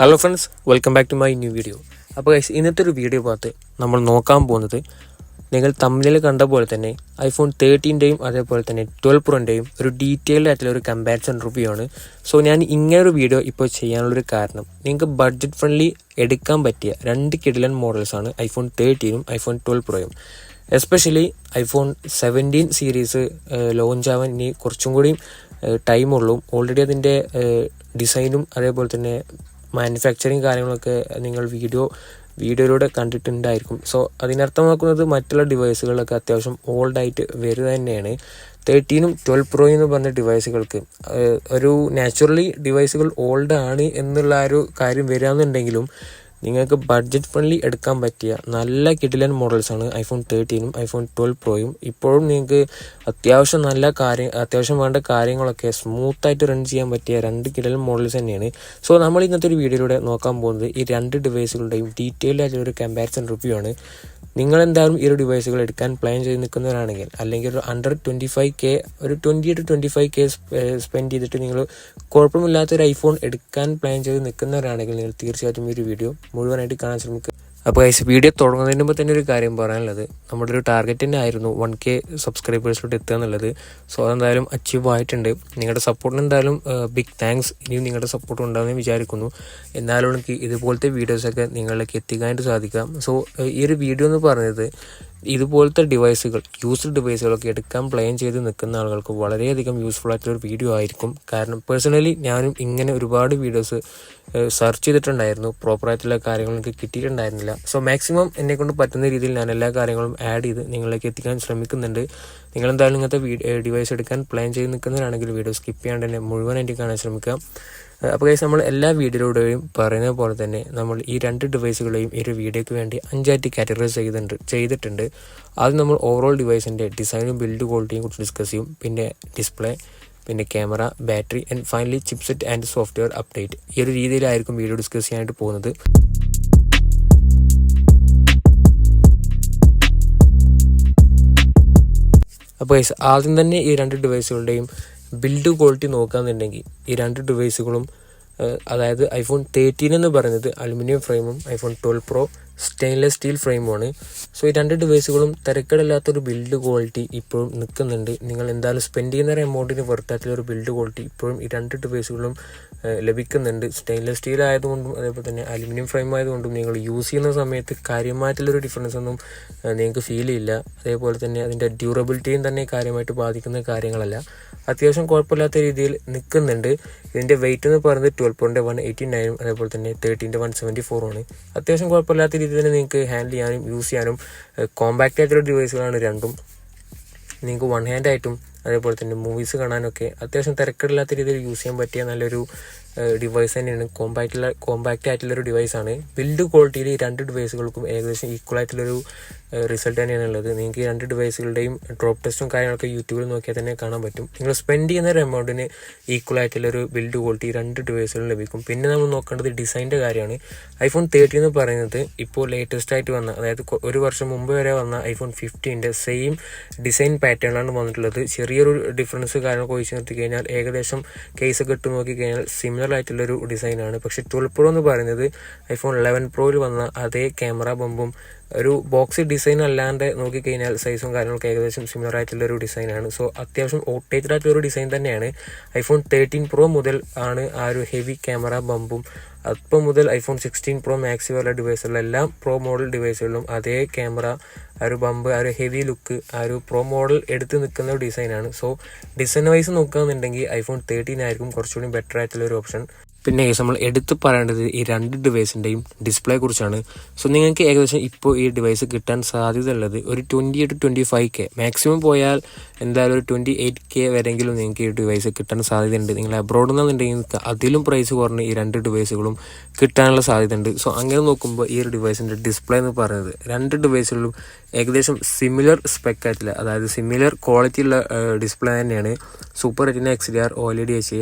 Hello friends, welcome back to my new video. അപ്പോൾ guys, ഇന്നത്തെ ഒരു വീഡിയോ ഭാഗത്ത് നമ്മൾ നോക്കാൻ പോകുന്നത് നിങ്ങൾ തമ്മിൽ കണ്ട പോലെ തന്നെ ഐഫോൺ 13-ൻ്റെയും അതേപോലെ തന്നെ 12 പ്രോൻ്റെയും ഒരു ഡീറ്റെയിൽഡ് ആയിട്ടുള്ള ഒരു കമ്പാരിസൺ റിവ്യൂ ആണ്. സോ ഞാൻ ഇങ്ങനൊരു വീഡിയോ ഇപ്പോൾ ചെയ്യാനുള്ളൊരു കാരണം, നിങ്ങൾക്ക് ബഡ്ജറ്റ് ഫ്രണ്ട്ലി എടുക്കാൻ പറ്റിയ രണ്ട് കിടിലൻ മോഡൽസാണ് ഐഫോൺ 13-ഉം ഐഫോൺ 12 പ്രോയും. എസ്പെഷ്യലി ഐഫോൺ 17 സീരീസ് ലോഞ്ച് ആവാൻ ഇനി കുറച്ചും കൂടി ടൈമുള്ളൂ. ഓൾറെഡി അതിൻ്റെ ഡിസൈനും അതേപോലെ തന്നെ മാനുഫാക്ചറിങ് കാര്യങ്ങളൊക്കെ നിങ്ങൾ വീഡിയോയിലൂടെ കണ്ടിട്ടുണ്ടായിരിക്കും. സോ അതിനർത്ഥമാക്കുന്നത് മറ്റുള്ള ഡിവൈസുകളൊക്കെ അത്യാവശ്യം ഓൾഡായിട്ട് വരിക തന്നെയാണ്. 13-ഉം 12 പ്രോയും എന്ന് പറഞ്ഞ ഡിവൈസുകൾക്ക് ഒരു നാച്ചുറലി ഡിവൈസുകൾ ഓൾഡ് ആണ് എന്നുള്ള ഒരു കാര്യം വരികയെന്നുണ്ടെങ്കിലും നിങ്ങൾക്ക് ബഡ്ജറ്റ് ഫ്രണ്ട്ലി എടുക്കാൻ പറ്റിയ നല്ല കിടിലൻ മോഡൽസാണ് ഐഫോൺ 13-ഉം ഐഫോൺ 12 പ്രോയും. ഇപ്പോഴും നിങ്ങൾക്ക് അത്യാവശ്യം വേണ്ട കാര്യങ്ങളൊക്കെ സ്മൂത്തായിട്ട് റൺ ചെയ്യാൻ പറ്റിയ രണ്ട് കിടിലൻ മോഡൽസ് തന്നെയാണ്. സോ നമ്മൾ ഇന്നത്തെ ഒരു വീഡിയോയിലൂടെ നോക്കാൻ പോകുന്നത് ഈ രണ്ട് ഡിവൈസുകളുടെയും ഡീറ്റെയിൽഡ് ആയിട്ടുള്ള ഒരു കമ്പാരിസൺ റിവ്യൂ ആണ്. നിങ്ങൾ എന്തായാലും ഈ ഒരു ഡിവൈസുകൾ എടുക്കാൻ പ്ലാൻ ചെയ്ത് നിൽക്കുന്നവരാണെങ്കിൽ, അല്ലെങ്കിൽ ഒരു അണ്ടർ 25K, ഒരു 20 to 25K സ്പെൻഡ് ചെയ്തിട്ട് നിങ്ങൾ കുഴപ്പമില്ലാത്തൊരു ഐഫോൺ എടുക്കാൻ പ്ലാൻ ചെയ്ത് നിൽക്കുന്നവരാണെങ്കിൽ നിങ്ങൾ തീർച്ചയായിട്ടും ഈ ഒരു വീഡിയോ മുഴുവനായിട്ട് കാണാൻ ശ്രമിക്കുക. അപ്പോൾ ഗൈസ്, വീഡിയോ തുടങ്ങുന്നതിന് മുമ്പ് തന്നെ ഒരു കാര്യം പറയാനുള്ളത്, നമ്മുടെ ഒരു ടാർഗറ്റ് തന്നെ ആയിരുന്നു 1K സബ്സ്ക്രൈബേഴ്സിലോട്ട് എത്തുക എന്നുള്ളത്. സോ അതെന്തായാലും അച്ചീവ് ആയിട്ടുണ്ട്. നിങ്ങളുടെ സപ്പോർട്ടിന് എന്തായാലും ബിഗ് താങ്ക്സ്. ഇനിയും നിങ്ങളുടെ സപ്പോർട്ട് ഉണ്ടാകുമെന്ന് വിചാരിക്കുന്നു. എന്നാലും എനിക്ക് ഇതുപോലത്തെ വീഡിയോസൊക്കെ നിങ്ങളിലേക്ക് എത്തിക്കാനായിട്ട് സാധിക്കാം. സോ ഈ ഒരു വീഡിയോ എന്ന് പറയുന്നത് ഇതുപോലത്തെ ഡിവൈസുകൾ, യൂസ്ഡ് ഡിവൈസുകളൊക്കെ എടുക്കാൻ പ്ലാൻ ചെയ്ത് നിൽക്കുന്ന ആളുകൾക്ക് വളരെയധികം യൂസ്ഫുൾ ആയിട്ടുള്ളൊരു വീഡിയോ ആയിരിക്കും. കാരണം പേഴ്സണലി ഞാനും ഇങ്ങനെ ഒരുപാട് വീഡിയോസ് സെർച്ച് ചെയ്തിട്ടുണ്ടായിരുന്നു. പ്രോപ്പറായിട്ടുള്ള കാര്യങ്ങൾ എനിക്ക് കിട്ടിയിട്ടുണ്ടായിരുന്നില്ല. സോ മാക്സിമം എന്നെക്കൊണ്ട് പറ്റുന്ന രീതിയിൽ ഞാൻ എല്ലാ കാര്യങ്ങളും ആഡ് ചെയ്ത് നിങ്ങളിലേക്ക് എത്തിക്കാൻ ശ്രമിക്കുന്നുണ്ട്. നിങ്ങളെന്തായാലും ഇങ്ങനത്തെ ഡിവൈസ് എടുക്കാൻ പ്ലാൻ ചെയ്ത് നിൽക്കുന്നവരാണെങ്കിൽ വീഡിയോ സ്കിപ്പ് ചെയ്യാണ്ട് തന്നെ മുഴുവനായിട്ട് കാണാൻ ശ്രമിക്കാം. അപ്പോൾ ഗൈസ്, നമ്മൾ എല്ലാ വീഡിയോയിലൂടെയും പറയുന്ന പോലെ തന്നെ നമ്മൾ ഈ രണ്ട് ഡിവൈസുകളെയും ഈ ഒരു വീഡിയോയ്ക്ക് വേണ്ടി 5 കാറ്റഗറൈസ് ചെയ്തിട്ടുണ്ട്. ആദ്യം നമ്മൾ ഓവറോൾ ഡിവൈസിൻ്റെ ഡിസൈനും ബിൽഡ് ക്വാളിറ്റിയും കുറിച്ച് ഡിസ്കസ് ചെയ്യും. പിന്നെ ഡിസ്പ്ലേ, പിന്നെ camera, battery and finally chipset and software update. ഈ ഒരു രീതിയിലായിരിക്കും വീഡിയോ ഡിസ്കസ് ചെയ്യാനായിട്ട് പോകുന്നത്. അപ്പോൾ ഗൈസ്, ആദ്യം തന്നെ ഈ രണ്ട് ഡിവൈസുകളുടെയും ബിൽഡ് ക്വാളിറ്റി നോക്കുകയാണെന്നുണ്ടെങ്കിൽ ഈ രണ്ട് ഡിവൈസുകളും, അതായത് ഐഫോൺ 13 എന്ന് പറയുന്നത് അലുമിനിയം ഫ്രെയിമും ഐഫോൺ 12 പ്രോ സ്റ്റെയിൻലെസ് സ്റ്റീൽ ഫ്രെയിമുമാണ്. സോ ഈ രണ്ട് ഡിവൈസുകളും തിരക്കേടില്ലാത്തൊരു ബിൽഡ് ക്വാളിറ്റി ഇപ്പോഴും നിൽക്കുന്നുണ്ട്. നിങ്ങൾ എന്തായാലും സ്പെൻഡ് ചെയ്യുന്ന ഒരു എമൗണ്ടിന് വെറുത്തായിട്ടുള്ളൊരു ബിൽഡ് ക്വാളിറ്റി ഇപ്പോഴും ഈ രണ്ട് ഡിവൈസുകളും ലഭിക്കുന്നുണ്ട്. സ്റ്റെയിൻലെസ് സ്റ്റീൽ ആയതുകൊണ്ടും അതേപോലെ തന്നെ അലുമിനിയം ഫ്രെയിം ആയതുകൊണ്ടും നിങ്ങൾ യൂസ് ചെയ്യുന്ന സമയത്ത് കാര്യമായിട്ടുള്ളൊരു ഡിഫറൻസ് ഒന്നും നിങ്ങൾക്ക് ഫീൽ ചെയ്യില്ല. അതേപോലെ തന്നെ അതിൻ്റെ ഡ്യൂറബിലിറ്റിയും തന്നെ കാര്യമായിട്ട് ബാധിക്കുന്ന കാര്യങ്ങളല്ല. അത്യാവശ്യം കുഴപ്പമില്ലാത്ത രീതിയിൽ നിൽക്കുന്നുണ്ട്. ഇതിൻ്റെ വെയിറ്റ് എന്ന് പറയുന്നത് 12 പ്രോൻ്റെ 189 അതേപോലെ തന്നെ 13-ൻ്റെ 174 ആണ്. അത്യാവശ്യം കുഴപ്പമില്ലാത്ത രീതിയിൽ തന്നെ നിങ്ങൾക്ക് ഹാൻഡിൽ ചെയ്യാനും യൂസ് ചെയ്യാനും കോമ്പാക്റ്റ് ആയിട്ടുള്ള ഡിവൈസുകളാണ് രണ്ടും. നിങ്ങൾക്ക് വൺ ഹാൻഡ് ആയിട്ടും അതേപോലെ തന്നെ മൂവീസ് കാണാനൊക്കെ അത്യാവശ്യം തിരക്കില്ലാത്ത രീതിയിൽ യൂസ് ചെയ്യാൻ പറ്റിയ നല്ലൊരു ഡിവൈസ് തന്നെയാണ്. കോമ്പാക്റ്റ് ആയിട്ടുള്ളൊരു ഡിവൈസാണ്. ബിൽഡ് ക്വാളിറ്റിയിൽ ഈ രണ്ട് ഡിവൈസുകൾക്കും ഏകദേശം ഈക്വൽ ആയിട്ടുള്ളൊരു റിസൾട്ട് തന്നെയാണ് ഉള്ളത്. നിങ്ങൾക്ക് ഈ രണ്ട് ഡിവൈസുകളുടെയും ഡ്രോപ്പ് ടെസ്റ്റും കാര്യങ്ങളൊക്കെ യൂട്യൂബിൽ നോക്കിയാൽ തന്നെ കാണാൻ പറ്റും. നിങ്ങൾ സ്പെൻഡ് ചെയ്യുന്ന ഒരു എമൗണ്ടിന് ഈക്വൽ ആയിട്ടുള്ളൊരു ബിൽഡ് ക്വാളിറ്റി രണ്ട് ഡിവൈസുകളും ലഭിക്കും. പിന്നെ നമ്മൾ നോക്കേണ്ടത് ഡിസൈൻ്റെ കാര്യമാണ്. ഐഫോൺ 13 എന്ന് പറയുന്നത് ഇപ്പോൾ ലേറ്റസ്റ്റ് ആയിട്ട് വന്ന, അതായത് ഒരു വർഷം മുമ്പ് വരെ വന്ന ഐഫോൺ 15-ൻ്റെ സെയിം ഡിസൈൻ പാറ്റേണിലാണ് വന്നിട്ടുള്ളത്. ചെറിയൊരു ഡിഫറൻസ് കാര്യങ്ങളൊക്കെ ഒഴിച്ച് നിർത്തി കഴിഞ്ഞാൽ ഏകദേശം കേസൊക്കെ ഇട്ട് നോക്കി കഴിഞ്ഞാൽ സിമിലർ ആയിട്ടുള്ളൊരു ഡിസൈനാണ്. പക്ഷെ 12 പ്രോ എന്ന് പറയുന്നത് ഐഫോൺ 11 പ്രോയിൽ വന്ന അതേ ക്യാമറ ബമ്പും ഒരു ബോക്സ് ഡിസൈൻ അല്ലാണ്ട് നോക്കിക്കഴിഞ്ഞാൽ സൈസും കാര്യങ്ങളൊക്കെ ഏകദേശം സിമിലർ ആയിട്ടുള്ളൊരു ഡിസൈനാണ്. സോ അത്യാവശ്യം ഔട്ട്ഡേറ്റഡ് ആയിട്ടുള്ളൊരു ഡിസൈൻ തന്നെയാണ്. ഐഫോൺ 13 പ്രോ മുതൽ ആണ് ആ ഒരു ഹെവി ക്യാമറ ബമ്പും, അപ്പം മുതൽ ഐഫോൺ 16 പ്രോ മാക്സ് വരെ ഡിവൈസുകളിലും എല്ലാം പ്രോ മോഡൽ ഡിവൈസുകളിലും അതേ ക്യാമറ, ആ ഒരു ബമ്പ്, ആ ഒരു ഹെവി ലുക്ക്, ആ ഒരു പ്രോ മോഡൽ എടുത്ത് നിൽക്കുന്ന ഒരു ഡിസൈനാണ്. സോ ഡിസൈൻ വൈസ് നോക്കുകയാണെന്നുണ്ടെങ്കിൽ ഐഫോൺ 13 ആയിരിക്കും കുറച്ചുകൂടി ബെറ്റർ ആയിട്ടുള്ള ഒരു ഓപ്ഷൻ. പിന്നെ നമ്മൾ എടുത്തു പറയേണ്ടത് ഈ രണ്ട് ഡിവൈസിൻ്റെയും ഡിസ്പ്ലേ കുറിച്ചാണ്. സോ നിങ്ങൾക്ക് ഏകദേശം ഇപ്പോൾ ഈ ഡിവൈസ് കിട്ടാൻ സാധ്യത ഉള്ളത് ഒരു 20 to 25K, മാക്സിമം പോയാൽ എന്തായാലും ഒരു 28K വരെങ്കിലും നിങ്ങൾക്ക് ഈ ഡിവൈസ് കിട്ടാൻ സാധ്യതയുണ്ട്. നിങ്ങൾ അബ്രോഡ് എന്നുണ്ടെങ്കിൽ അതിലും പ്രൈസ് കുറഞ്ഞ് ഈ രണ്ട് ഡിവൈസുകളും കിട്ടാനുള്ള സാധ്യതയുണ്ട്. സോ അങ്ങനെ നോക്കുമ്പോൾ ഈ ഒരു ഡിവൈസിൻ്റെ ഡിസ്പ്ലേ എന്ന് പറയുന്നത് രണ്ട് ഡിവൈസുകളിലും ഏകദേശം സിമിലർ സ്പെക് ആയിട്ടുള്ള, അതായത് സിമിലർ ക്വാളിറ്റി ഉള്ള ഡിസ്പ്ലേ തന്നെയാണ്. Super retina XDR OLED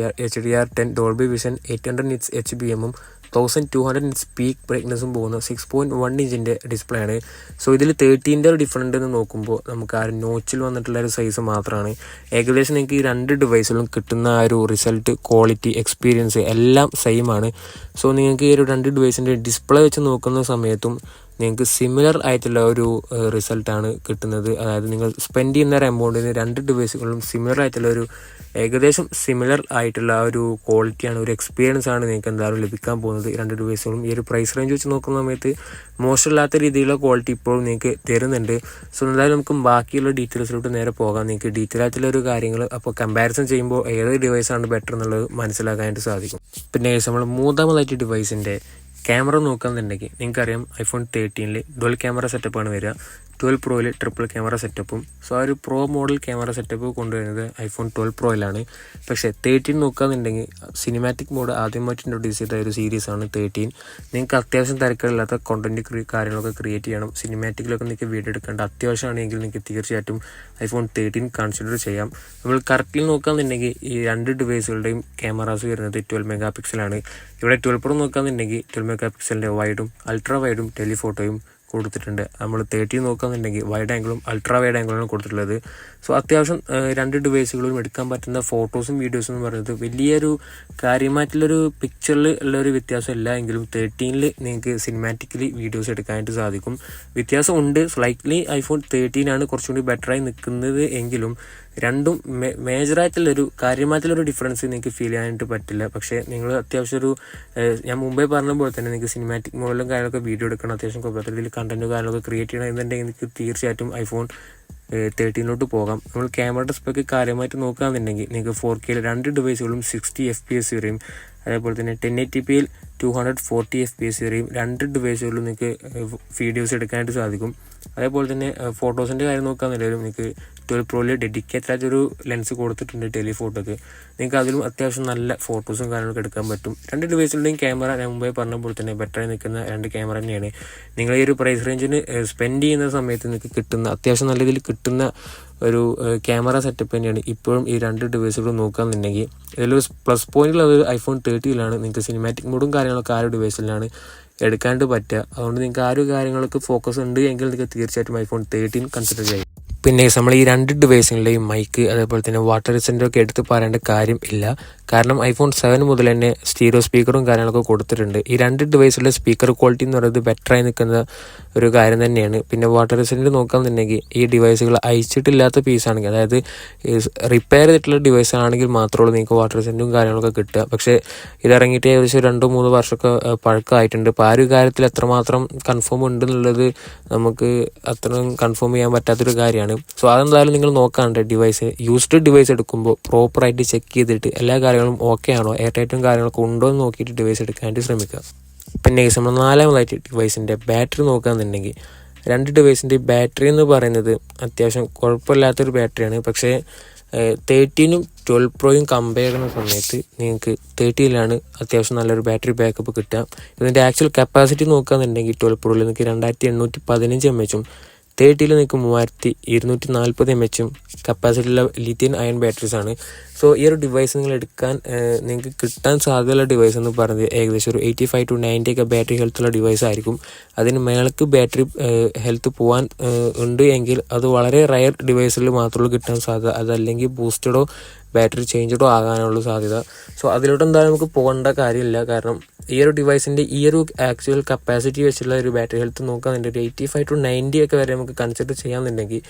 HDR10 Dolby vision 800 nits HBM 1200 peak ബ്രൈറ്റ്നസ്സും പോകുന്ന 6.1 ഇഞ്ചിൻ്റെ ഡിസ്പ്ലേ ആണ്. സോ ഇതിൽ 13ൻ്റെ ഒരു ഡിഫറൻറ്റ് എന്ന് നോക്കുമ്പോൾ നമുക്ക് ആ ഒരു നോച്ചിൽ വന്നിട്ടുള്ള ഒരു സൈസ് മാത്രമാണ്. ഏകദേശം നിങ്ങൾക്ക് ഈ രണ്ട് ഡിവൈസിലും കിട്ടുന്ന ആ ഒരു റിസൾട്ട്, ക്വാളിറ്റി, എക്സ്പീരിയൻസ് എല്ലാം സെയിം ആണ്. സോ നിങ്ങൾക്ക് ഈ ഒരു രണ്ട് ഡിവൈസിൻ്റെ ഡിസ്പ്ലേ വെച്ച് നോക്കുന്ന സമയത്തും നിങ്ങൾക്ക് സിമിലർ ആയിട്ടുള്ള ഒരു റിസൾട്ടാണ് കിട്ടുന്നത്. അതായത് നിങ്ങൾ സ്പെൻഡ് ചെയ്യുന്ന ഒരു എമൗണ്ടിന് രണ്ട് ഡിവൈസുകളും സിമിലർ ആയിട്ടുള്ള ഒരു ഏകദേശം സിമിലർ ആയിട്ടുള്ള ഒരു ക്വാളിറ്റിയാണ്, ഒരു എക്സ്പീരിയൻസ് ആണ് നിങ്ങൾക്ക് എന്തായാലും ലഭിക്കാൻ പോകുന്നത്. രണ്ട് ഡിവൈസുകളും ഈ ഒരു പ്രൈസ് റേഞ്ച് വെച്ച് നോക്കുന്ന സമയത്ത് മോശമില്ലാത്ത രീതിയിലുള്ള ക്വാളിറ്റി ഇപ്പോഴും നിങ്ങൾക്ക് തരുന്നുണ്ട്. സോ എന്തായാലും നമുക്ക് ബാക്കിയുള്ള ഡീറ്റെയിൽസിലോട്ട് നേരെ പോകാം. നിങ്ങൾക്ക് ഡീറ്റെയിൽ ആയിട്ടുള്ള ഒരു കാര്യങ്ങൾ അപ്പോൾ കമ്പാരിസൺ ചെയ്യുമ്പോൾ ഏത് ഡിവൈസാണ് ബെറ്റർ എന്നുള്ളത് മനസ്സിലാക്കാനായിട്ട് സാധിക്കും. പിന്നെ നമ്മൾ മൂന്നാമതായിട്ട് ഡിവൈസിൻ്റെ ക്യാമറ നോക്കുകയെന്നുണ്ടെങ്കിൽ നിങ്ങൾക്കറിയാം iPhone 13 ഡുവൽ ക്യാമറ സെറ്റപ്പാണ് വരിക. 12 Proയിൽ ട്രിപ്പിൾ ക്യാമറ സെറ്റപ്പും. സോ ആ ഒരു പ്രോ മോഡൽ ക്യാമറ സെറ്റപ്പ് കൊണ്ടുവരുന്നത് iPhone 12 Proയിലാണ്. പക്ഷേ 13 നോക്കുകയെന്നുണ്ടെങ്കിൽ സിനിമാറ്റിക് മോഡ് ആദ്യമായിട്ട് ഇൻട്രൊഡ്യൂസ് ചെയ്ത ഒരു സീരീസാണ് 13. നിങ്ങൾക്ക് അത്യാവശ്യം തിരക്കില്ലാത്ത കോണ്ടന്റ് കാര്യങ്ങളൊക്കെ ക്രിയേറ്റ് ചെയ്യണം, സിനിമാറ്റിക്കിലൊക്കെ നിങ്ങൾക്ക് വീഡിയോ എടുക്കേണ്ട അത്യാവശ്യമാണെങ്കിൽ നിങ്ങൾക്ക് തീർച്ചയായിട്ടും iPhone 13 കൺസിഡർ ചെയ്യാം. നമ്മൾ കറക്റ്റ്ലി നോക്കുകയെന്നുണ്ടെങ്കിൽ ഈ രണ്ട് ഡിവൈസുകളുടെയും ക്യാമറാസ് വരുന്നത് 12 MP ആണ്. ഇവിടെ 12 Pro നോക്കുകയെന്നുണ്ടെങ്കിൽ 12 MP വൈഡും അൾട്രാ വൈഡും ടെലിഫോട്ടോയും കൊടുത്തിട്ടുണ്ട്. നമ്മൾ 13 നോക്കുകയെന്നുണ്ടെങ്കിൽ വൈഡ് ആംഗിളും അൾട്രാ വൈഡ് ആംഗിളാണ് കൊടുത്തിട്ടുള്ളത്. സോ അത്യാവശ്യം രണ്ട് ഡിവൈസുകളും എടുക്കാൻ പറ്റുന്ന ഫോട്ടോസും വീഡിയോസും എന്ന് പറയുന്നത് വലിയൊരു കാര്യമായിട്ടുള്ളൊരു പിക്ചറിൽ ഉള്ളൊരു വ്യത്യാസം ഇല്ല എങ്കിലും 13 നിങ്ങൾക്ക് സിനിമാറ്റിക്കലി വീഡിയോസ് എടുക്കാനായിട്ട് സാധിക്കും. വ്യത്യാസം ഉണ്ട്, സ്ലൈറ്റ്ലി iPhone 13 ആണ് കുറച്ചുകൂടി ബെറ്ററായി നിൽക്കുന്നത് എങ്കിലും രണ്ടും മേജറായിട്ടുള്ളൊരു കാര്യമായിട്ടുള്ളൊരു ഡിഫറൻസ് നിങ്ങൾക്ക് ഫീൽ ചെയ്യാനായിട്ട് പറ്റില്ല. പക്ഷേ നിങ്ങൾ അത്യാവശ്യം ഒരു ഞാൻ മുമ്പേ പറഞ്ഞ പോലെ തന്നെ നിങ്ങൾക്ക് സിനിമാറ്റിക് മോഡലും കാര്യങ്ങളൊക്കെ വീഡിയോ എടുക്കണം, അത്യാവശ്യം കുഴപ്പത്തിൽ കണ്ടന്റും കാര്യങ്ങളൊക്കെ ക്രിയേറ്റ് ചെയ്യണം എന്നുണ്ടെങ്കിൽ നിങ്ങൾക്ക് തീർച്ചയായിട്ടും iPhone 13 പോകാം. നമ്മൾ ക്യാമറ ഡിസ്പ്ലേക്ക് കാര്യമായിട്ട് നോക്കുകയാണെന്നുണ്ടെങ്കിൽ നിങ്ങൾക്ക് 4K രണ്ട് ഡിവൈസുകളും 60 FPS വരെയും അതേപോലെ തന്നെ 1080p 240 FPS വരെയും രണ്ട് ഡിവൈസുകളിലും നിങ്ങൾക്ക് വീഡിയോസ് എടുക്കാനായിട്ട് സാധിക്കും. അതേപോലെ തന്നെ ഫോട്ടോസിൻ്റെ കാര്യം നോക്കുകയാണെന്നുണ്ടെങ്കിലും നിങ്ങൾക്ക് 12 Proയിൽ ഡെഡിക്കേറ്റഡ് ആയിട്ടൊരു ലെൻസ് കൊടുത്തിട്ടുണ്ട് ടെലിഫോട്ടോക്ക്. നിങ്ങൾക്ക് അതിലും അത്യാവശ്യം നല്ല ഫോട്ടോസും കാര്യങ്ങളൊക്കെ എടുക്കാൻ പറ്റും. രണ്ട് ഡിവൈസിലുടെയും ക്യാമറ ഞാൻ മുമ്പേ പറഞ്ഞ പോലെ തന്നെ ബെറ്ററായി നിൽക്കുന്ന രണ്ട് ക്യാമറ തന്നെയാണ്. നിങ്ങൾ ഈ ഒരു പ്രൈസ് റേഞ്ചിന് സ്പെൻഡ് ചെയ്യുന്ന സമയത്ത് നിങ്ങൾക്ക് കിട്ടുന്ന അത്യാവശ്യം നല്ല രീതിയിൽ കിട്ടുന്ന ഒരു ക്യാമറ സെറ്റപ്പ് തന്നെയാണ് ഇപ്പോഴും ഈ രണ്ട് ഡിവൈസുകളും നോക്കുകയെന്നുണ്ടെങ്കിൽ. ഇതിലൊരു പ്ലസ് പോയിന്റുള്ളത് iPhone 13 നിങ്ങൾക്ക് സിനിമാറ്റിക് മോഡും കാര്യങ്ങളൊക്കെ ആ ഒരു ഡിവൈസിലാണ് എടുക്കാണ്ട് പറ്റുക. അതുകൊണ്ട് നിങ്ങൾക്ക് ആ ഒരു കാര്യങ്ങൾക്ക് ഫോക്കസ് ഉണ്ട് എങ്കിൽ നിങ്ങൾക്ക് തീർച്ചയായിട്ടും iPhone 13 കൺസിഡർ ചെയ്യും. പിന്നെ നമ്മൾ ഈ രണ്ട് ഡിവൈസുകളുടെയും മൈക്ക് അതേപോലെ തന്നെ വാട്ടർ റെസിസ്റ്റൻ്റും ഒക്കെ എടുത്ത് പറയേണ്ട കാര്യം ഇല്ല. കാരണം iPhone 7 മുതൽ തന്നെ സ്റ്റീരിയോ സ്പീക്കറും കാര്യങ്ങളൊക്കെ കൊടുത്തിട്ടുണ്ട്. ഈ രണ്ട് ഡിവൈസിലെ സ്പീക്കർ ക്വാളിറ്റി എന്ന് പറയുന്നത് ബെറ്ററായി നിൽക്കുന്ന ഒരു കാര്യം തന്നെയാണ്. പിന്നെ വാട്ടർ റെസിസ്റ്റൻ്റ് നോക്കുകയെന്നുണ്ടെങ്കിൽ ഈ ഡിവൈസുകൾ അയച്ചിട്ടില്ലാത്ത പീസാണെങ്കിൽ, അതായത് റിപ്പയർ ചെയ്തിട്ടുള്ള ഡിവൈസ് ആണെങ്കിൽ മാത്രമേ നിങ്ങൾക്ക് വാട്ടർ റെസിസ്റ്റൻറ്റും കാര്യങ്ങളൊക്കെ കിട്ടുക. പക്ഷേ ഇതിറങ്ങിയിട്ട് ഏകദേശം 2-3 വർഷമൊക്കെ പഴക്കമായിട്ടുണ്ട്. അപ്പോൾ ആ ഒരു കാര്യത്തിൽ എത്രമാത്രം കൺഫേം ഉണ്ടെന്നുള്ളത് നമുക്ക് അത്രയും കൺഫേം ചെയ്യാൻ പറ്റാത്തൊരു കാര്യമാണ്. സോ അതെന്തായാലും നിങ്ങൾ നോക്കാണ്ട് ഡിവൈസ് യൂസ്ഡ് ഡിവൈസ് എടുക്കുമ്പോൾ പ്രോപ്പറായിട്ട് ചെക്ക് ചെയ്തിട്ട് എല്ലാ കാര്യങ്ങളും ഓക്കെ ആണോ, എയർ ടൈറ്റും കാര്യങ്ങളൊക്കെ ഉണ്ടോ എന്ന് നോക്കിയിട്ട് ഡിവൈസ് എടുക്കാനായിട്ട് ശ്രമിക്കുക. പിന്നെ നമ്മൾ നാലാമതായിട്ട് ഡിവൈസിൻ്റെ ബാറ്ററി നോക്കുകയെന്നുണ്ടെങ്കിൽ രണ്ട് ഡിവൈസിൻ്റെ ബാറ്ററി എന്ന് പറയുന്നത് അത്യാവശ്യം കുഴപ്പമില്ലാത്തൊരു ബാറ്ററിയാണ്. പക്ഷേ 13 12 Proയും കമ്പയർ ചെയ്യുന്ന സമയത്ത് നിങ്ങൾക്ക് 13 അത്യാവശ്യം നല്ലൊരു ബാറ്ററി ബാക്കപ്പ് കിട്ടുക. ഇതിൻ്റെ ആക്ച്വൽ കപ്പാസിറ്റി നോക്കുകയെന്നുണ്ടെങ്കിൽ 12 Proയിൽ നിങ്ങൾക്ക് 2815 mAh 13 നിങ്ങൾക്ക് 3240 mAh കപ്പാസിറ്റിയുള്ള ലിഥിയം അയൺ ബാറ്ററീസ് ആണ്. സോ ഈ ഒരു ഡിവൈസ് നിങ്ങൾ എടുക്കാൻ നിങ്ങൾക്ക് കിട്ടാൻ സാധ്യതയുള്ള ഡിവൈസ് എന്ന് പറയുന്നത് ഏകദേശം ഒരു 85 to 90 ഒക്കെ ബാറ്ററി ഹെൽത്തുള്ള ഡിവൈസ് ആയിരിക്കും. അതിന് മേൾക്ക് ബാറ്ററി ഹെൽത്ത് പോകാൻ ഉണ്ട് എങ്കിൽ അത് വളരെ റയർ ഡിവൈസിൽ മാത്രമേ കിട്ടാൻ സാധ്യത, അതല്ലെങ്കിൽ ബൂസ്റ്റഡോ ബാറ്ററി ചേഞ്ചഡോ ആകാനുള്ള സാധ്യത. സോ അതിലോട്ട് എന്തായാലും നമുക്ക് പോകേണ്ട കാര്യമില്ല. കാരണം ഈ ഒരു ഡിവൈസിൻ്റെ ഈ ഒരു ആക്ച്വൽ കപ്പാസിറ്റി വെച്ചുള്ള ഒരു ബാറ്ററി ഹെൽത്ത് നോക്കുകയാണെന്നുണ്ടെങ്കിൽ ഒരു 85 to 90 ഒക്കെ വരെ നമുക്ക് കൺസിഡർ ചെയ്യാമെന്നുണ്ടെങ്കിൽ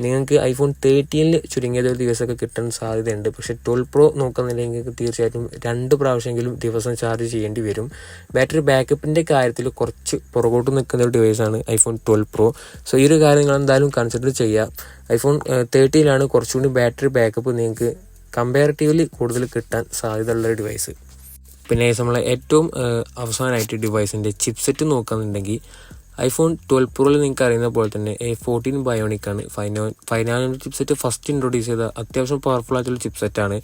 നിങ്ങൾക്ക് iPhone 13 ചുരുങ്ങിയത് ഒരു ദിവസമൊക്കെ കിട്ടാൻ സാധ്യതയുണ്ട്. പക്ഷേ 12 Pro നോക്കുകയാണെന്നുണ്ടെങ്കിൽ നിങ്ങൾക്ക് തീർച്ചയായിട്ടും 2 പ്രാവശ്യമെങ്കിലും ദിവസം ചാർജ് ചെയ്യേണ്ടി വരും. ബാറ്ററി ബാക്കപ്പിൻ്റെ കാര്യത്തിൽ കുറച്ച് പുറകോട്ട് നിൽക്കുന്ന ഒരു ഡിവൈസാണ് iPhone 12 Pro. സോ ഈ ഒരു കാര്യം നിങ്ങൾ എന്തായാലും കൺസിഡർ ചെയ്യുക. iPhone 13 കുറച്ചുകൂടി ബാറ്ററി ബാക്കപ്പ് നിങ്ങൾക്ക് കമ്പാരിറ്റീവ്ലി കൂടുതൽ കിട്ടാൻ സാധ്യതയുള്ള ഒരു ഡിവൈസ്. പിന്നെ നമ്മൾ ഏറ്റവും അവസാനമായിട്ട് ഡിവൈസിൻ്റെ ചിപ്സെറ്റ് നോക്കുകയെന്നുണ്ടെങ്കിൽ iPhone 12 Proയിൽ നിങ്ങൾക്ക് അറിയുന്ന പോലെ തന്നെ A14 Bionic ആണ്. 5 nanometer ചിപ്സെറ്റ് ഫസ്റ്റ് ഇൻട്രൊഡ്യൂസ് ചെയ്ത അത്യാവശ്യം പവർഫുൾ ആയിട്ടുള്ള ചിപ്സെറ്റാണ്.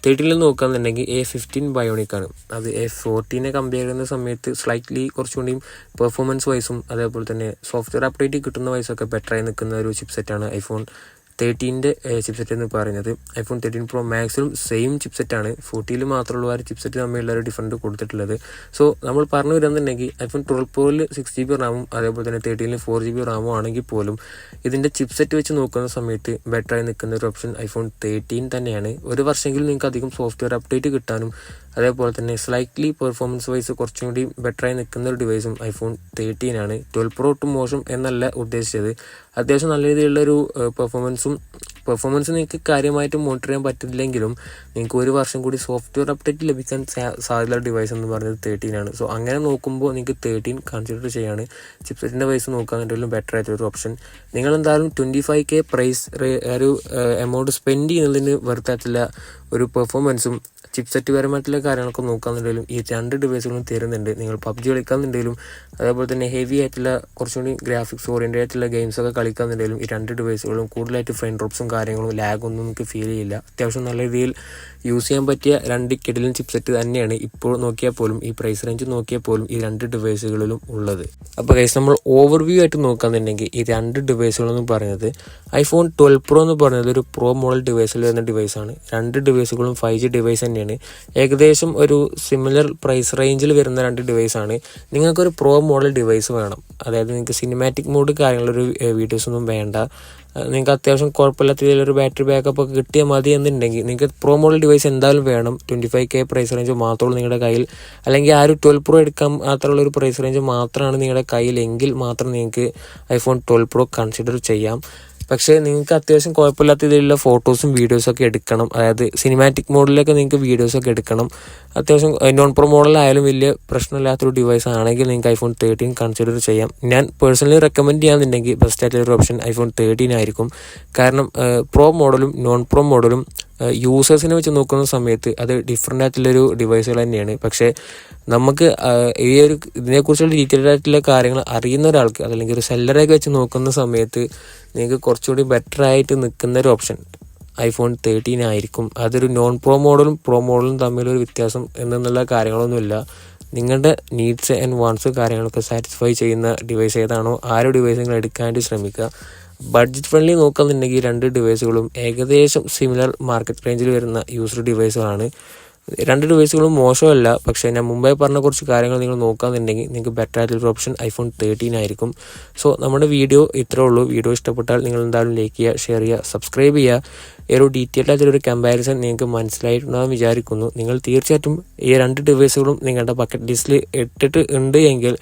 13 നോക്കുകയെന്നുണ്ടെങ്കിൽ A15 Bionic ആണ്. അത് A14 കമ്പയർ ചെയ്യുന്ന സമയത്ത് സ്ലൈറ്റ്ലി കുറച്ചുകൂടി പെർഫോമൻസ് വൈസും അതേപോലെ തന്നെ സോഫ്റ്റ്വെയർ അപ്ഡേറ്റ് കിട്ടുന്ന വൈസൊക്കെ ബെറ്ററായി നിൽക്കുന്ന ഒരു ചിപ്സെറ്റാണ് iPhone 13ൻ്റെ ചിപ്സെറ്റ് എന്ന് പറയുന്നത്. ഐഫോൺ 13 Pro മാക്സിലും സെയിം ചിപ്സെറ്റാണ്, 14 മാത്രമുള്ള ആ ഒരു ചിപ്സെറ്റ് തമ്മിലുള്ള ഒരു ഡിഫറൻറ്റ് കൊടുത്തിട്ടുള്ളത്. സോ നമ്മൾ പറഞ്ഞു വരുന്നുണ്ടെങ്കിൽ ഐഫോൺ 12 Proയിൽ 6GB റാമും അതേപോലെ തന്നെ 13ൽ 4GB റാമും ആണെങ്കിൽ പോലും ഇതിൻ്റെ ചിപ്സെറ്റ് വെച്ച് നോക്കുന്ന സമയത്ത് ബെറ്ററായി നിൽക്കുന്ന ഒരു ഓപ്ഷൻ ഐഫോൺ 13 തന്നെയാണ്. ഒരു വർഷമെങ്കിലും നിങ്ങൾക്ക് അധികം സോഫ്റ്റ്വെയർ അപ്ഡേറ്റ് കിട്ടാനും അതേപോലെ തന്നെ സ്ലൈറ്റ്ലി പെർഫോമൻസ് വൈസ് കുറച്ചും കൂടി ബെറ്ററായി നിൽക്കുന്ന ഒരു ഡിവൈസും ഐഫോൺ 13 ആണ്. 12 Pro ഒട്ടും മോശം എന്നല്ല ഉദ്ദേശിച്ചത്. അത്യാവശ്യം നല്ല രീതിയിലുള്ളൊരു പെർഫോമൻസ് നിങ്ങൾക്ക് കാര്യമായിട്ട് മോണിറ്റർ ചെയ്യാൻ പറ്റില്ലെങ്കിലും നിങ്ങൾക്ക് ഒരു വർഷം കൂടി സോഫ്റ്റ്വെയർ അപ്ഡേറ്റ് ലഭിക്കാൻ സാധ്യതയുള്ള ഡിവൈസ് എന്ന് പറയുന്നത് 13 ആണ്. സോ അങ്ങനെ നോക്കുമ്പോൾ നിങ്ങൾക്ക് 13 കൺസിഡർ ചെയ്യാണ്. ചിപ്സെറ്റിൻ്റെ വൈസ് നോക്കുകയാണെന്നുണ്ടെങ്കിലും ബെറ്റർ ആയിട്ടൊരു ഓപ്ഷൻ. നിങ്ങൾ എന്തായാലും 25K പ്രൈസ് ഒരു എമൗണ്ട് സ്പെൻഡ് ചെയ്യുന്നതിന് വെറുത്തായിട്ടുള്ള ഒരു പെർഫോമൻസും ചിപ്സെറ്റ് പരമായിട്ടുള്ള കാര്യങ്ങളൊക്കെ നോക്കാന്നുണ്ടെങ്കിലും ഈ രണ്ട് ഡിവൈസുകളും തരുന്നുണ്ട്. നിങ്ങൾ PUBG കളിക്കാന്നുണ്ടെങ്കിലും അതേപോലെ തന്നെ ഹെവി ആയിട്ടുള്ള കുറച്ചുകൂടി ഗ്രാഫിക്സ് ഓറിയൻറ്റഡ് ആയിട്ടുള്ള ഗെയിംസൊക്കെ കളിക്കാന്നുണ്ടെങ്കിലും ഈ രണ്ട് ഡിവൈസുകളും കൂടുതലായിട്ട് ഫ്രെയിം ഡ്രോപ്സും കാര്യങ്ങളും ലാഗൊന്നും നമുക്ക് ഫീൽ ചെയ്യില്ല. അത്യാവശ്യം നല്ല രീതിയിൽ യൂസ് ചെയ്യാൻ പറ്റിയ രണ്ട് കിടിലൻ ചിപ്സെറ്റ് തന്നെയാണ് ഇപ്പോൾ നോക്കിയാൽ പോലും ഈ പ്രൈസ് റേഞ്ച് നോക്കിയാൽ പോലും ഈ രണ്ട് ഡിവൈസുകളിലും ഉള്ളത്. അപ്പോൾ ഗൈസ് നമ്മൾ ഓവർവ്യൂ ആയിട്ട് നോക്കാന്നുണ്ടെങ്കിൽ ഈ രണ്ട് ഡിവൈസുകളെന്ന് പറയുന്നത് ഐഫോൺ 12 Pro എന്ന് പറയുന്നത് ഒരു പ്രോ മോഡൽ ഡിവൈസിൽ വരുന്ന ഡിവൈസാണ്. രണ്ട് ഡിവൈസുകളും 5G ഡിവൈസ് തന്നെയാണ്. ഏകദേശം ഒരു സിമിലർ പ്രൈസ് റേഞ്ചിൽ വരുന്ന രണ്ട് ഡിവൈസാണ്. നിങ്ങൾക്കൊരു പ്രോ മോഡൽ ഡിവൈസ് വേണം, അതായത് നിങ്ങൾക്ക് സിനിമാറ്റിക് മോഡ് കാര്യങ്ങളൊരു വീഡിയോസൊന്നും വേണ്ട, നിങ്ങൾക്ക് അത്യാവശ്യം കുഴപ്പമില്ലാത്ത രീതിയിലൊരു ബാറ്ററി ബാക്കപ്പ് ഒക്കെ കിട്ടിയാൽ മതി എന്നുണ്ടെങ്കിൽ നിങ്ങൾക്ക് പ്രോ മോഡൽ ഡിവൈസ് എന്തായാലും വേണം. 25K പ്രൈസ് റേഞ്ച് മാത്രമുള്ളൂ നിങ്ങളുടെ കയ്യിൽ, അല്ലെങ്കിൽ ആ ഒരു 12 Pro എടുക്കാൻ മാത്രമുള്ള ഒരു പ്രൈസ് റേഞ്ച് മാത്രമാണ് നിങ്ങളുടെ കയ്യിലെങ്കിൽ മാത്രം നിങ്ങൾക്ക് ഐഫോൺ 12 Pro കൺസിഡർ ചെയ്യാം. പക്ഷേ നിങ്ങൾക്ക് അത്യാവശ്യം കുഴപ്പമില്ലാത്ത രീതിയിലുള്ള ഫോട്ടോസും വീഡിയോസൊക്കെ എടുക്കണം, അതായത് സിനിമാറ്റിക് മോഡിലൊക്കെ നിങ്ങൾക്ക് വീഡിയോസൊക്കെ എടുക്കണം. അത്യാവശ്യം നോൺ പ്രോ മോഡലായാലും വലിയ പ്രശ്നമില്ലാത്തൊരു ഡിവൈസ് ആണെങ്കിൽ നിങ്ങൾക്ക് ഐഫോൺ 13 കൺസിഡർ ചെയ്യാം. ഞാൻ പേഴ്സണലി റെക്കമെൻഡ് ചെയ്യാന്നുണ്ടെങ്കിൽ ബെസ്റ്റ് ആയിട്ടുള്ളൊരു ഓപ്ഷൻ ഐഫോൺ 13 ആയിരിക്കും. കാരണം പ്രോ മോഡലും നോൺ പ്രോ മോഡലും യൂസേഴ്സിനെ വെച്ച് നോക്കുന്ന സമയത്ത് അത് ഡിഫറെൻ്റ് ആയിട്ടുള്ളൊരു ഡിവൈസുകൾ തന്നെയാണ്. പക്ഷേ നമുക്ക് ഈ ഒരു ഇതിനെക്കുറിച്ചുള്ള ഡീറ്റെയിൽഡ് ആയിട്ടുള്ള കാര്യങ്ങൾ അറിയുന്ന ഒരാൾക്ക് അതല്ലെങ്കിൽ ഒരു സെല്ലറൊക്കെ വെച്ച് നോക്കുന്ന സമയത്ത് നിങ്ങൾക്ക് കുറച്ചുകൂടി ബെറ്റർ ആയിട്ട് നിൽക്കുന്ന ഒരു ഓപ്ഷൻ ഐഫോൺ 13 ആയിരിക്കും. അതൊരു നോൺ പ്രോ മോഡലും പ്രോ മോഡലും തമ്മിലൊരു വ്യത്യാസം എന്നുള്ള കാര്യങ്ങളൊന്നുമില്ല. നിങ്ങളുടെ നീഡ്സ് ആൻഡ് വാണ്ട്സ് കാര്യങ്ങളൊക്കെ സാറ്റിസ്ഫൈ ചെയ്യുന്ന ഡിവൈസ് ഏതാണോ ആ ഒരു ഡിവൈസ് നിങ്ങൾ എടുക്കാനായിട്ട് ശ്രമിക്കുക. ബഡ്ജറ്റ് ഫ്രണ്ട്ലി നോക്കുകയെന്നുണ്ടെങ്കിൽ രണ്ട് ഡിവൈസുകളും ഏകദേശം സിമിലർ മാർക്കറ്റ് റേഞ്ചിൽ വരുന്ന യൂസ്ഡ് ഡിവൈസുകളാണ്. രണ്ട് ഡിവൈസുകളും മോശമല്ല, പക്ഷേ ഞാൻ മുമ്പേ പറഞ്ഞ കുറച്ച് കാര്യങ്ങൾ നിങ്ങൾ നോക്കുകയെന്നുണ്ടെങ്കിൽ നിങ്ങൾക്ക് ബെറ്റർ ആയിട്ടുള്ളൊരു ഓപ്ഷൻ ഐഫോൺ 13 ആയിരിക്കും. സോ നമ്മുടെ വീഡിയോ ഇത്രേ ഉള്ളൂ. വീഡിയോ ഇഷ്ടപ്പെട്ടാൽ നിങ്ങൾ എന്തായാലും ലൈക്ക് ചെയ്യുക, ഷെയർ ചെയ്യുക, സബ്സ്ക്രൈബ് ചെയ്യുക. ഈ ഒരു ഡീറ്റെയിൽഡ് ആയിട്ടുള്ളൊരു കമ്പാരിസൺ നിങ്ങൾക്ക് മനസ്സിലായിട്ടുണ്ടാകും വിചാരിക്കുന്നു. നിങ്ങൾ തീർച്ചയായിട്ടും ഈ രണ്ട് ഡിവൈസുകളും നിങ്ങളുടെ ബക്കറ്റ് ലിസ്റ്റിൽ ഇട്ടിട്ട് ഉണ്ട് എങ്കിൽ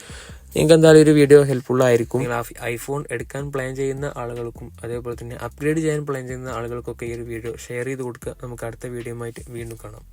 നിങ്ങൾക്ക് എന്തായാലും ഒരു വീഡിയോ ഹെൽപ്ഫുൾ ആയിരിക്കും. നിങ്ങൾ ഐഫോൺ എടുക്കാൻ പ്ലാൻ ചെയ്യുന്ന ആളുകൾക്കും അതേപോലെ തന്നെ അപ്ഗ്രേഡ് ചെയ്യാൻ പ്ലാൻ ചെയ്യുന്ന ആളുകൾക്കൊക്കെ ഈ ഒരു വീഡിയോ ഷെയർ ചെയ്ത് കൊടുക്കുക. നമുക്ക് അടുത്ത വീഡിയോയുമായിട്ട് വീണ്ടും കാണാം.